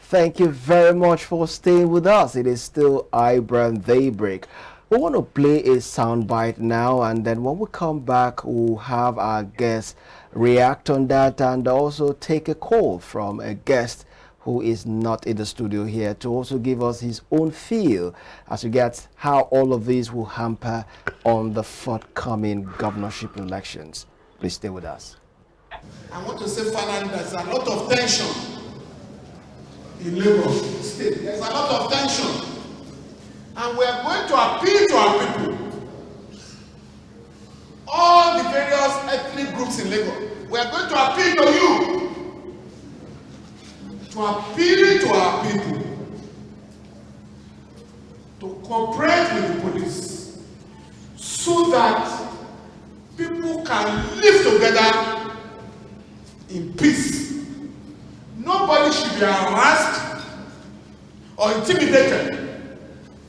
Thank you very much for staying with us. It is still iBrandTV. We want to play a soundbite now, and then when we come back, we'll have our guests react on that and also take a call from a guest who is not in the studio here to also give us his own feel as regards how all of these will hamper on the forthcoming governorship elections. Please stay with us. I want to say, finally, there's a lot of tension in Lagos State. There's a lot of tension. And we are going to appeal to our people. All the various ethnic groups in Lagos. We are going to appeal to you. To appeal to our people. To cooperate with the police. So that people can live together in peace. Nobody should be harassed or intimidated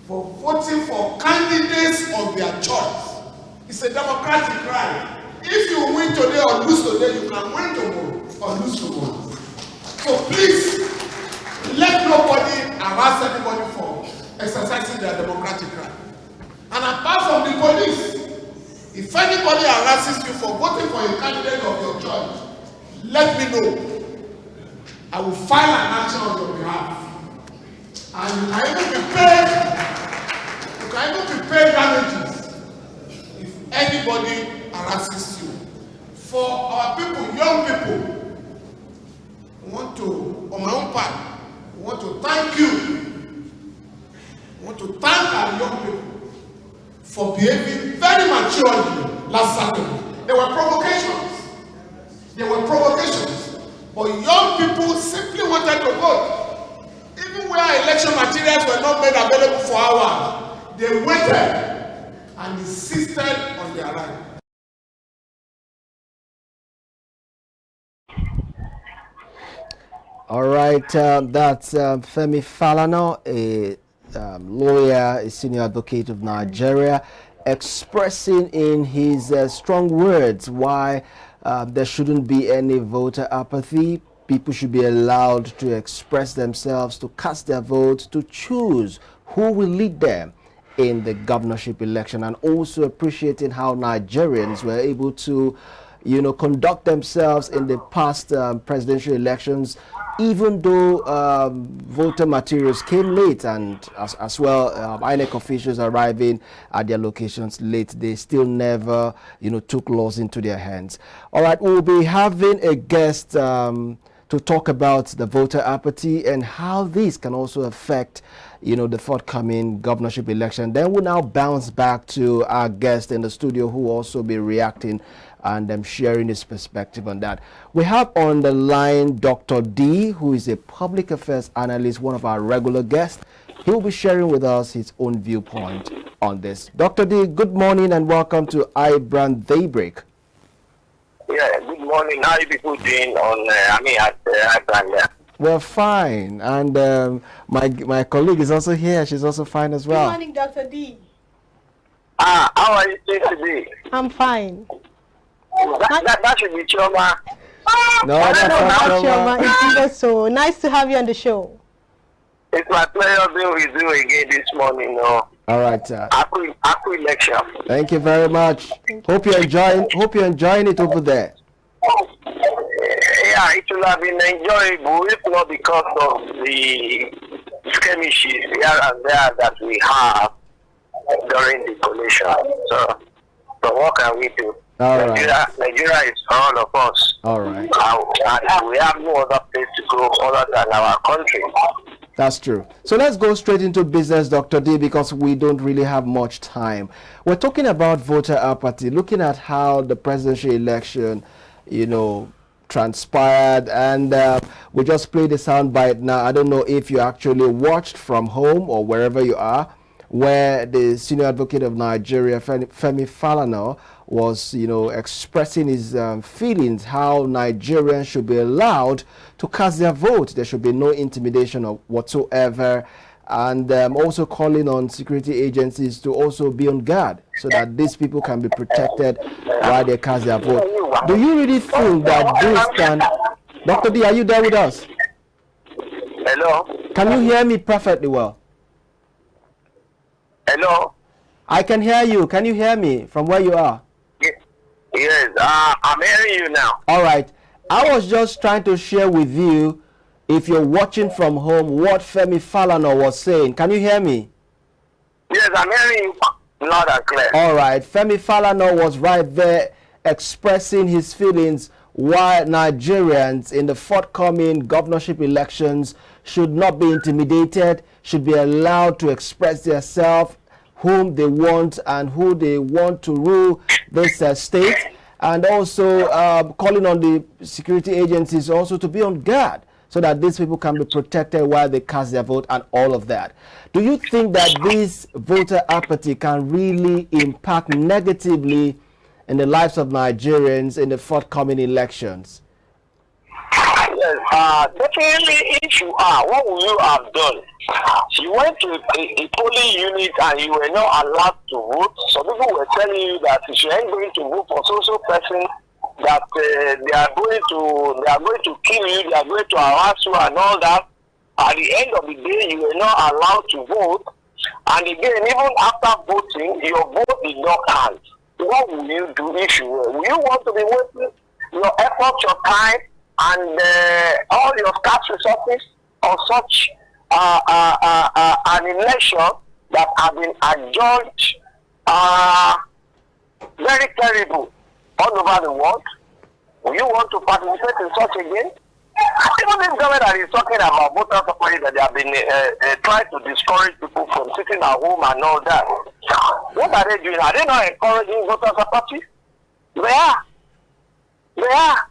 for voting for candidates of their choice. It's a democratic right. If you win today or lose today, you can win tomorrow or lose tomorrow. So please, let nobody harass anybody for exercising their democratic right. And apart from the police, if anybody harasses you for voting for a candidate of your choice, let me know. I will file an action on your behalf. And you can even be paid damages if anybody harasses you. For our people, young people, we want to, on my own part, we want to thank you. We want to thank our young people for behaving very maturely last Saturday. There were provocations. But young people simply wanted to vote. Even where election materials were not made available for hours, they waited and insisted on their right. All right, that's Femi Falana, a lawyer, a senior advocate of Nigeria, expressing in his strong words why there shouldn't be any voter apathy. People should be allowed to express themselves, to cast their votes, to choose who will lead them in the governorship election, and also appreciating how Nigerians were able to, conduct themselves in the past presidential elections, even though voter materials came late, and as well INEC officials arriving at their locations late, they still never took laws into their hands. All right, we'll be having a guest to talk about the voter apathy and how this can also affect the forthcoming governorship election. Then we'll now bounce back to our guest in the studio who will also be reacting and sharing his perspective on that. We have on the line Dr. D, who is a public affairs analyst, one of our regular guests. He'll be sharing with us his own viewpoint on this. Dr. D, good morning and welcome to iBrandTV. Yeah, good morning. How are you people doing on, at iBrand? We're fine. And my colleague is also here. She's also fine as well. Good morning, Dr. D. How are you doing today? I'm fine. That should be Choma. No, that's not Choma. It's even so nice to have you on the show. It's my pleasure being with you again this morning. All right, sir. Happy election. Thank you very much. Hope you're enjoying it over there. Yeah, it will have been enjoyable if not because of the skirmishes here and there that we have during the coalition. So what can we do? All Nigeria is for all of us. All right. And we have no other place to go other than our country. That's true. So let's go straight into business, Dr. D, because we don't really have much time. We're talking about voter apathy, looking at how the presidential election, transpired, and we just played the soundbite now. I don't know if you actually watched from home or wherever you are, where the senior advocate of Nigeria, Femi Falana, was, expressing his feelings how Nigerians should be allowed to cast their vote. There should be no intimidation or whatsoever, and also calling on security agencies to also be on guard so that these people can be protected while they cast their vote. Do you really think that this can... Dr. D, are you there with us? Hello? Can you hear me perfectly well? Hello? I can hear you. Can you hear me from where you are? Yes, I'm hearing you now. All right. I was just trying to share with you, if you're watching from home, what Femi Falana was saying. Can you hear me? Yes, I'm hearing you loud and clear. All right. Femi Falana was right there expressing his feelings why Nigerians in the forthcoming governorship elections should not be intimidated, should be allowed to express themselves, whom they want and who they want to rule this state, and also calling on the security agencies also to be on guard so that these people can be protected while they cast their vote and all of that. Do you think that this voter apathy can really impact negatively in the lives of Nigerians in the forthcoming elections? Yes, definitely if you are, what will you have done? You went to a polling unit and you were not allowed to vote. Some people were telling you that if you ain't going to vote for so person, that they are going to kill you, they are going to harass you and all that. At the end of the day, you were not allowed to vote. And again, even after voting, your vote did not count. What will you do if you were? Will you want to be wasting your effort, your time, and all your scarce resources on such an election that have been adjudged very terrible all over the world? Will you want to participate in such again? Even this government that is talking about voter support, that they have been trying to discourage people from sitting at home and all that. What are they doing? Are they not encouraging voter support? They are. They are.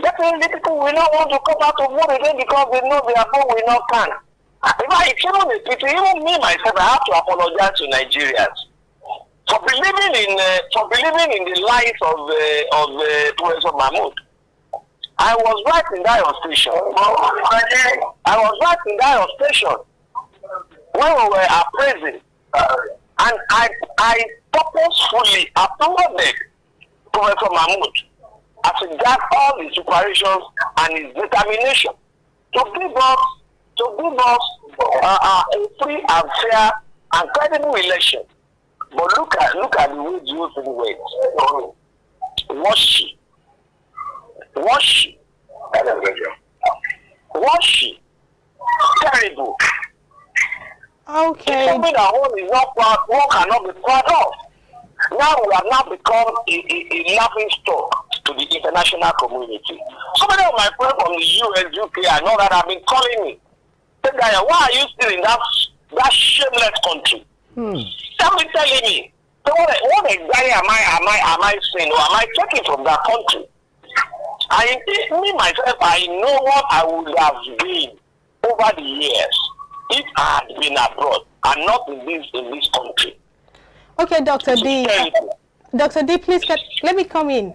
Definitely people will not want to come out to vote again because they know their vote will not count. Even me myself, I have to apologize to Nigerians for believing in the lies of Professor Mahmoud. I was right in that station. I was right in that station when we were appraising, and I purposefully applauded Professor Mahmoud as he got all his preparations and his determination to give us a free and fair and credible election. But look at the way Jews went. Was she? Terrible. Okay. Something that one is not proud, one cannot be proud of. Now we have now become a laughing stock to the international community. So many of my friends from the US, UK, and all that have been calling me. Say, why are you still in that shameless country? Telling me. So what exactly am I saying, or am I taking from that country? Me myself, I know what I would have been over the years if I had been abroad and not in this country. Okay, Dr. D. Dr. D, please let me come in.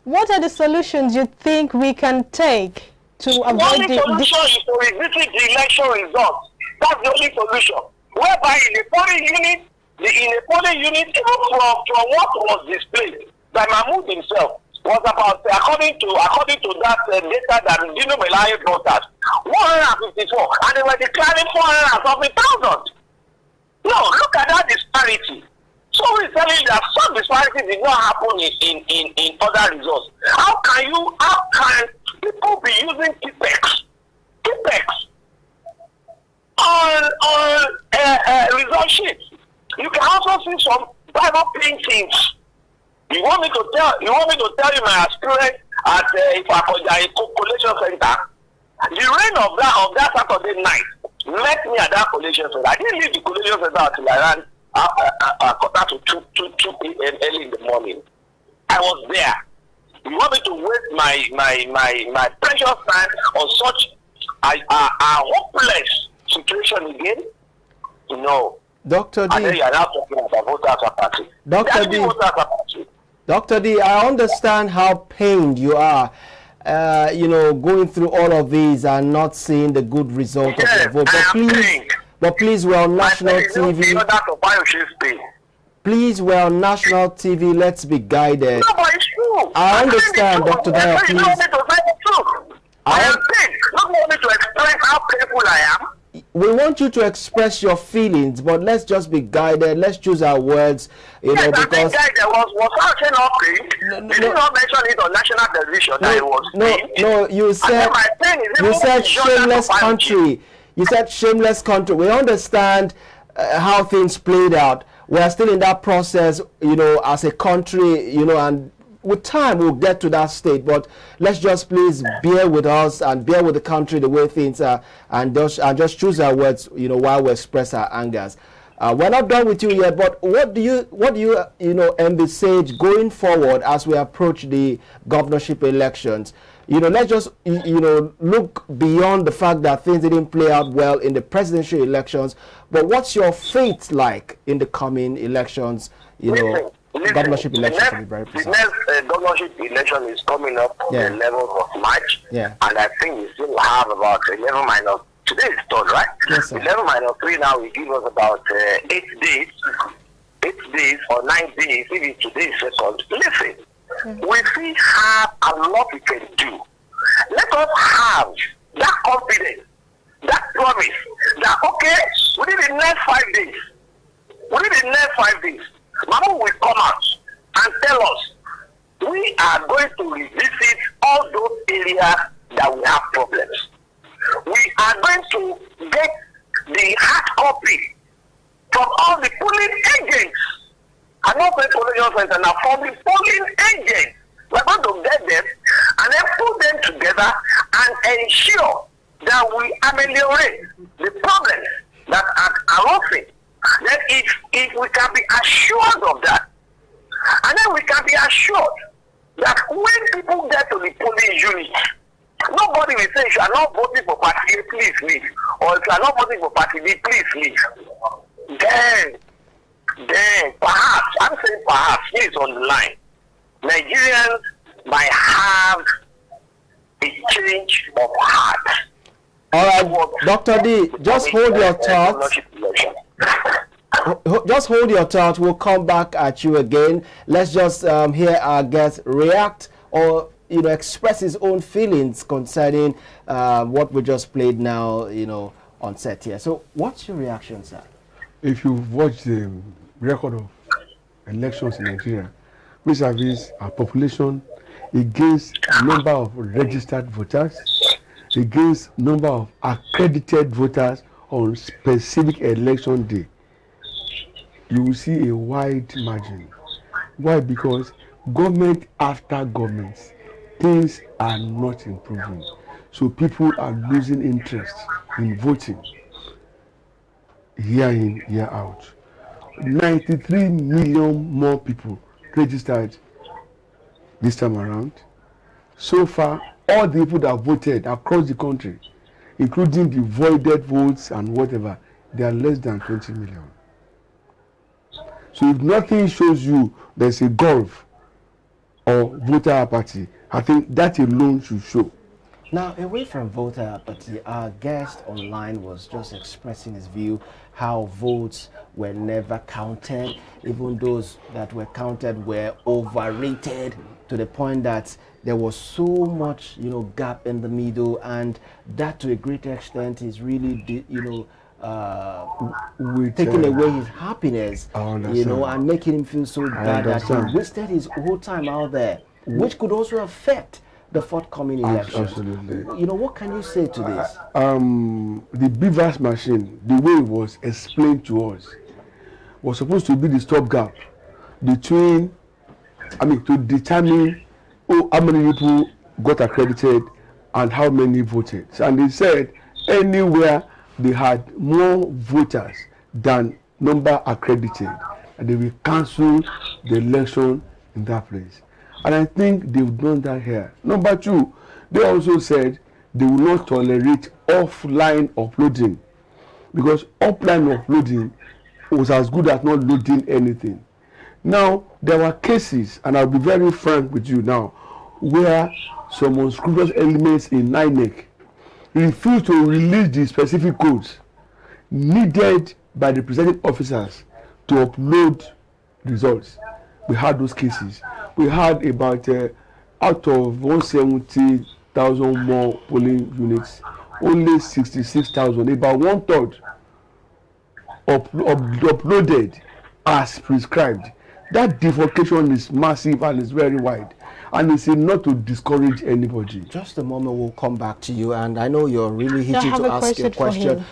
What are the solutions you think we can take to avoid the only solution is to revisit the election results. That's the only solution. Whereby in the polling unit, even from what was displayed by Mahmoud himself, was about, according to that data that Dino Melaye brought us, 154, and they were declaring 400,000. No, look at that disparity. So we're telling that some disparity did not happen in other results. How can people be using Tipex on result sheets? You can also see some Bible paintings. You want me to tell you my experience at a collation center? The rain of that Saturday night met me at that collation center. I didn't leave the collation center until around quarter to 2 a.m. early in the morning. I was there. You want me to waste my precious time on such a hopeless situation again? No. Dr. D. And then you are now talking about voters apathy. Dr. D, I understand how pained you are, going through all of these and not seeing the good result of your vote. But please, we're on national TV. Please, we're on national TV. Let's be guided. No, but it's true. I understand, Dr. Dyer, please. I am pained. Not want me to express how painful I am. We want you to express your feelings, but let's just be guided. Let's choose our words, Yes, because I think there was actually not pain. Did you not mention it on national television that it was pain? no, you said my pain is you even said beyond shameless that of country. You said shameless country. We understand how things played out. We are still in that process, as a country, and with time we'll get to that state, but let's just please bear with us and bear with the country the way things are, and just choose our words, while we express our angers. We're not done with you yet, but what do you envisage going forward as we approach the governorship elections? Let's just look beyond the fact that things didn't play out well in the presidential elections, but what's your fate like in the coming elections? Governorship election, to be very precise. The next governorship election is coming up on the 11th of March. Yeah. And I think we still have about 11 minus, today is 3rd, right? Yes, sir. 11 minus 3 now will give us about 8 days. 8 days or 9 days, maybe today is 2nd. Listen, we still have a lot we can do. Let us have that confidence, that promise, that okay, within the next 5 days, Mama will come out and tell us we are going to revisit all those areas that we have problems. We are going to get the hard copy from all the polling agents. I'm not saying polling center now, from the polling agents. We're going to get them and then put them together and ensure that we ameliorate the problems that are arising. Then if we can be assured of that, and then we can be assured that when people get to the polling unit, nobody will say, if you are not voting for party A, please leave. Or if you are not voting for party B, please leave. Then perhaps, I'm saying perhaps, he is on the line. Nigerians might have a change of heart. All right, Dr. D, just hold your thoughts. Just hold your thoughts. We'll come back at you again. Let's just hear our guest react or express his own feelings concerning what we just played now, on set here. So, what's your reaction, sir? If you've watched the record of elections in Nigeria, vis-a-vis our population against number of registered voters, against number of accredited voters on specific election day, you will see a wide margin. Why? Because government after government, things are not improving. So people are losing interest in voting year in, year out. 93 million more people registered this time around. So far, all the people that voted across the country, including the voided votes and whatever, they are less than 20 million. So if nothing shows you there's a gulf or voter apathy, I think that alone should show. Now, away from voter apathy, our guest online was just expressing his view how votes were never counted. Even those that were counted were overrated to the point that there was so much, gap in the middle, and that to a great extent is really, taking away his happiness, and making him feel so bad that he wasted his whole time out there, which could also affect the forthcoming elections. Absolutely. What can you say to this? The BVAS machine, the way it was explained to us, was supposed to be the stopgap between, to determine how many people got accredited and how many voted. And they said anywhere they had more voters than number accredited, and they will cancel the election in that place. And I think they've done that here. Number two, they also said they will not tolerate offline uploading, because offline uploading was as good as not loading anything. Now, there were cases, and I'll be very frank with you now, where some unscrupulous elements in INEC refused to release the specific codes needed by the presiding officers to upload results. We had those cases. We had about out of 170,000 100,000 more polling units, only 66,000, about 1/3 uploaded as prescribed. That defalcation is massive and is very wide, and it's enough to discourage anybody. Just a moment, we'll come back to you, and I know you're really I itching have to a ask your question for question. him.